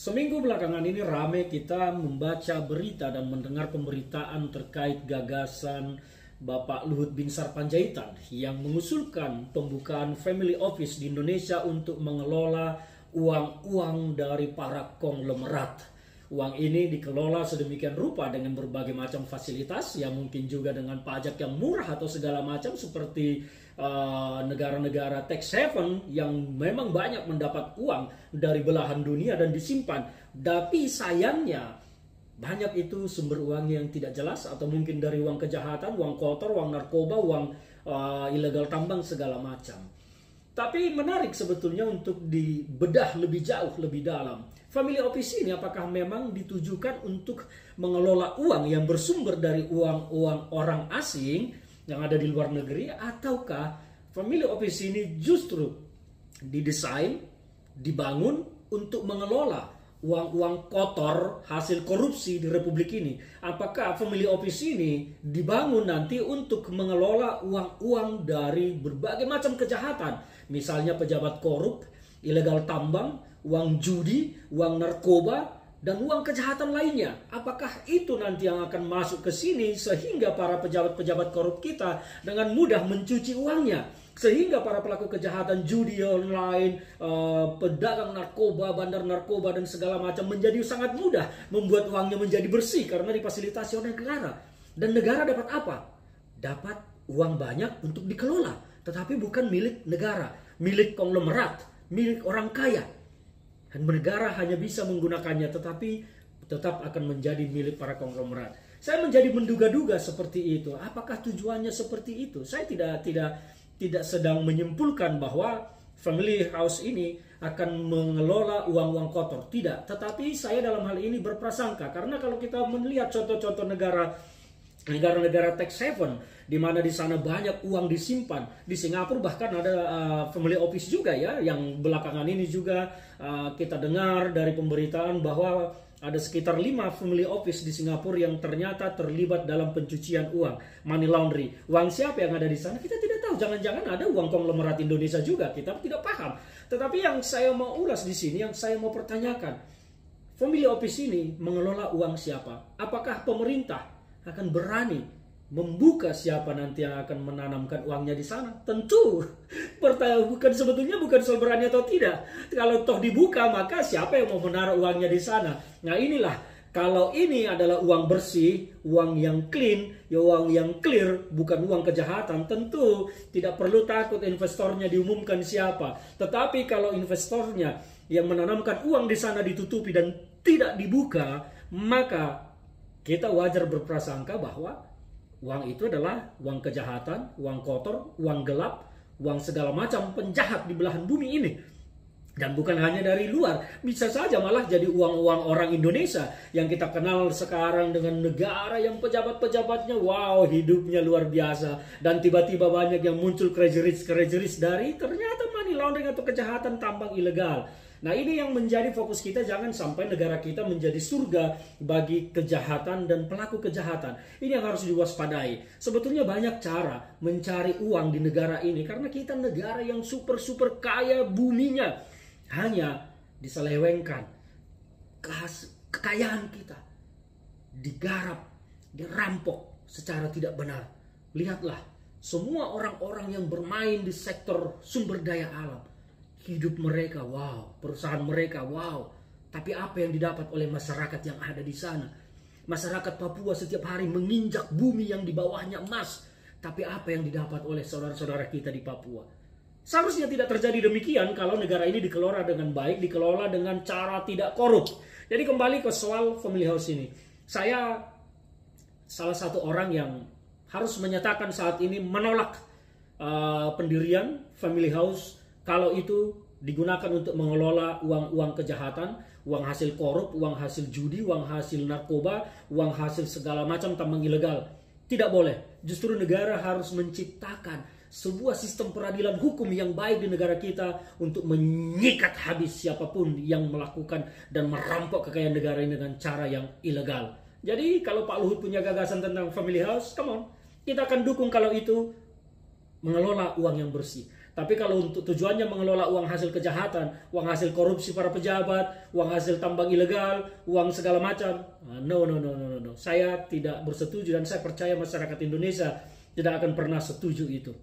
Seminggu belakangan ini ramai kita membaca berita dan mendengar pemberitaan terkait gagasan Bapak Luhut Binsar Panjaitan yang mengusulkan pembukaan family office di Indonesia untuk mengelola uang-uang dari para konglomerat. Uang ini dikelola sedemikian rupa dengan berbagai macam fasilitas, yang mungkin juga dengan pajak yang murah atau segala macam seperti negara-negara tax haven yang memang banyak mendapat uang dari belahan dunia dan disimpan. Tapi sayangnya banyak itu sumber uang yang tidak jelas, atau mungkin dari uang kejahatan, uang kotor, uang narkoba, uang ilegal tambang segala macam. Tapi menarik sebetulnya untuk dibedah lebih jauh, lebih dalam. Family office ini apakah memang ditujukan untuk mengelola uang yang bersumber dari uang-uang orang asing yang ada di luar negeri, ataukah family office ini justru didesain, dibangun untuk mengelola uang-uang kotor hasil korupsi di Republik ini? Apakah family office ini dibangun nanti untuk mengelola uang-uang dari berbagai macam kejahatan, misalnya pejabat korup, ilegal tambang, uang judi, uang narkoba, dan uang kejahatan lainnya? Apakah itu nanti yang akan masuk ke sini sehingga para pejabat-pejabat korup kita dengan mudah mencuci uangnya, sehingga para pelaku kejahatan judi online, pedagang narkoba, bandar narkoba dan segala macam menjadi sangat mudah membuat uangnya menjadi bersih karena difasilitasi oleh negara. Dan negara dapat apa? Dapat uang banyak untuk dikelola, tetapi bukan milik negara, milik konglomerat, milik orang kaya. Dan negara hanya bisa menggunakannya, tetapi tetap akan menjadi milik para konglomerat. Saya menjadi menduga-duga seperti itu. Apakah tujuannya seperti itu? Saya tidak sedang menyimpulkan bahwa family house ini akan mengelola uang-uang kotor. Tidak. Tetapi saya dalam hal ini berprasangka, karena kalau kita melihat contoh-contoh negara-negara tax haven, di mana di sana banyak uang disimpan. Di Singapura bahkan ada family office juga ya, yang belakangan ini juga kita dengar dari pemberitaan bahwa ada sekitar 5 family office di Singapura yang ternyata terlibat dalam pencucian uang, money laundry. Uang siapa yang ada di sana? Kita tidak tahu. Jangan-jangan ada uang konglomerat Indonesia juga, kita tidak paham. Tetapi yang saya mau ulas di sini, yang saya mau pertanyakan, family office ini mengelola uang siapa? Apakah pemerintah akan berani membuka siapa nanti yang akan menanamkan uangnya di sana? Tentu sebetulnya bukan soal berani atau tidak. Kalau toh dibuka, maka siapa yang mau menaruh uangnya di sana? Nah inilah, kalau ini adalah uang bersih, uang yang clean, ya uang yang clear, bukan uang kejahatan, tentu tidak perlu takut investornya diumumkan siapa. Tetapi kalau investornya yang menanamkan uang di sana ditutupi dan tidak dibuka, maka kita wajar berprasangka bahwa uang itu adalah uang kejahatan, uang kotor, uang gelap, uang segala macam penjahat di belahan bumi ini. Dan bukan hanya dari luar, bisa saja malah jadi uang-uang orang Indonesia yang kita kenal sekarang dengan negara yang pejabat-pejabatnya, wow, hidupnya luar biasa. Dan tiba-tiba banyak yang muncul crazy rich dari ternyata money laundering atau kejahatan tambang ilegal. Nah ini yang menjadi fokus kita, jangan sampai negara kita menjadi surga bagi kejahatan dan pelaku kejahatan. Ini yang harus diwaspadai. Sebetulnya banyak cara mencari uang di negara ini, karena kita negara yang super kaya buminya. Hanya diselewengkan kekayaan kita, digarap, dirampok secara tidak benar. Lihatlah, semua orang-orang yang bermain di sektor sumber daya alam, hidup mereka wow, perusahaan mereka wow, tapi apa yang didapat oleh masyarakat yang ada di sana? Masyarakat Papua setiap hari menginjak bumi yang di bawahnya emas, tapi apa yang didapat oleh saudara-saudara kita di Papua? Seharusnya tidak terjadi demikian kalau negara ini dikelola dengan baik, dikelola dengan cara tidak korup. Jadi kembali ke soal family house ini, saya salah satu orang yang harus menyatakan saat ini menolak pendirian family house kalau itu digunakan untuk mengelola uang-uang kejahatan, uang hasil korup, uang hasil judi, uang hasil narkoba, uang hasil segala macam tambang ilegal. Tidak boleh. Justru negara harus menciptakan sebuah sistem peradilan hukum yang baik di negara kita untuk menyikat habis siapapun yang melakukan dan merampok kekayaan negara ini dengan cara yang ilegal. Jadi kalau Pak Luhut punya gagasan tentang family house, come on, kita akan dukung kalau itu mengelola uang yang bersih. Tapi kalau untuk tujuannya mengelola uang hasil kejahatan, uang hasil korupsi para pejabat, uang hasil tambang ilegal, uang segala macam, no. Saya tidak bersetuju dan saya percaya masyarakat Indonesia tidak akan pernah setuju itu.